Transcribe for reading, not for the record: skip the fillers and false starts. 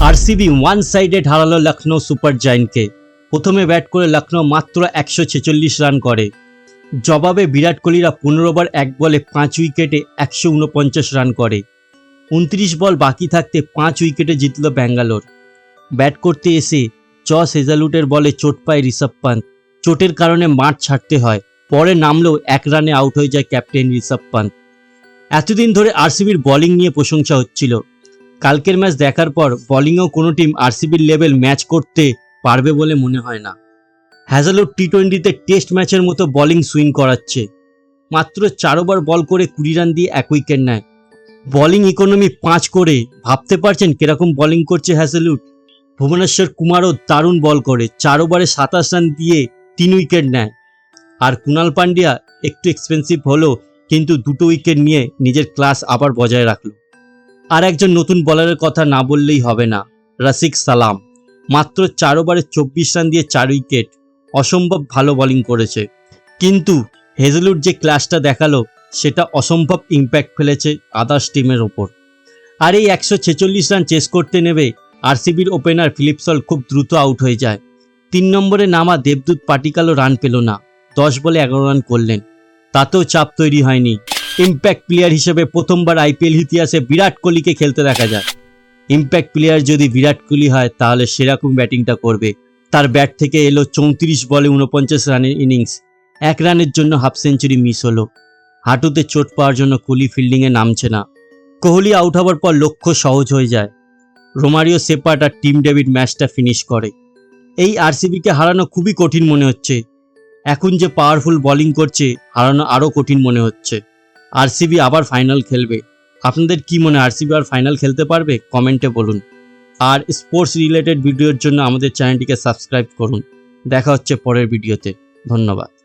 RCB one sided হারালো Lucknow super জায়েন্টকে। প্রথমে bat করে লখনৌ মাত্র 146 রান করে। জবাবে বিরাট কোহলিরা 15 ওভার 1 বলে 5 উইকেটে 149 রান করে। 29 বল বাকি থাকতে 5 উইকেটে জিতল ব্যাঙ্গালোর। ব্যাট করতে এসে জস হেজালউডের বলে চোট পায় ঋষভ পান্ত। চোটের কারণে মাঠ ছাড়তে হয়। পরে নামলেও 1 রানে আউট হয়ে যায় ক্যাপ্টেন ঋষভ পান্ত। এতদিন ধরে আরসিবির বোলিং নিয়ে প্রশংসা হচ্ছিল। কালকের ম্যাচ দেখার পর বোলিংয়েও কোনো টিম আরসিবির লেভেল ম্যাচ করতে পারবে বলে মনে হয় না। হ্যাজালউড টি20তে টেস্ট ম্যাচের মতো বোলিং সুইং করাচ্ছে। মাত্র 4 ওভার বল করে 20 রান দিয়ে 1 উইকেট নেয়। বোলিং ইকোনমি 5 করে ভাবতে পারছেন কিরকম বোলিং করছে হ্যাজালউড। ভুবনেশ্বর কুমারও দারুণ বল করে 4 ওভারে 27 রান দিয়ে 3 উইকেট নেয়। আর কুনাল পান্ডিয়া একটু এক্সপেন্সিভ হলো, কিন্তু 2 উইকেট নিয়ে নিজের ক্লাস আবার বজায় রাখলো। আর একজন নতুন বোলারের কথা না বললেই হবে না, রাশিক সালাম। মাত্র 4 ওভারে 24 রান দিয়ে 4 উইকেট, অসম্ভব ভালো বোলিং করেছে। কিন্তু হেজালউড যে ক্লাসটা দেখালো সেটা অসম্ভব ইম্প্যাক্ট ফেলেছে আদার্স টিমের ওপর। আর এই 146 রান চেস করতে নেবে আরসিবির ওপেনার ফিলিপ সল্ট খুব দ্রুত আউট হয়ে যায়। 3 নম্বরে নামা দেবদূত পাটিকালও রান পেল না, 10 বলে 11 রান করলেন। তাতেও চাপ তৈরি হয়নি। ইম্প্যাক্ট প্লেয়ার হিসেবে প্রথমবার আইপিএল ইতিহাসে বিরাট কোহলিকে খেলতে দেখা যায়। ইম্প্যাক্ট প্লেয়ার যদি বিরাট কোহলি হয় তাহলে সেরকম ব্যাটিংটা করবে। তার ব্যাট থেকে এলো 34 বলে 49 রানের ইনিংস। 1 রানের জন্য হাফ সেঞ্চুরি মিস হলো। হাঁটুতে চোট পাওয়ার জন্য কোহলি ফিল্ডিংয়ে নামছে না। কোহলি আউট হওয়ার পর লক্ষ্য সহজ হয়ে যায়। রোমারিও সেপার্ট আর টিম ডেভিড ম্যাচটা ফিনিশ করে। এই আরসিবিকে হারানো খুবই কঠিন মনে হচ্ছে। এখন যে পাওয়ারফুল বোলিং করছে, হারানো আরও কঠিন মনে হচ্ছে। আরসিবি আবার ফাইনাল খেলবে। আপনাদের কি মনে হয়, আরসিবি আর ফাইনাল খেলতে পারবে? কমেন্টে বলুন। আর স্পোর্টস রিলেটেড ভিডিওর জন্য আমাদের চ্যানেলটিকে সাবস্ক্রাইব করুন। দেখা হচ্ছে পরের ভিডিওতে। ধন্যবাদ।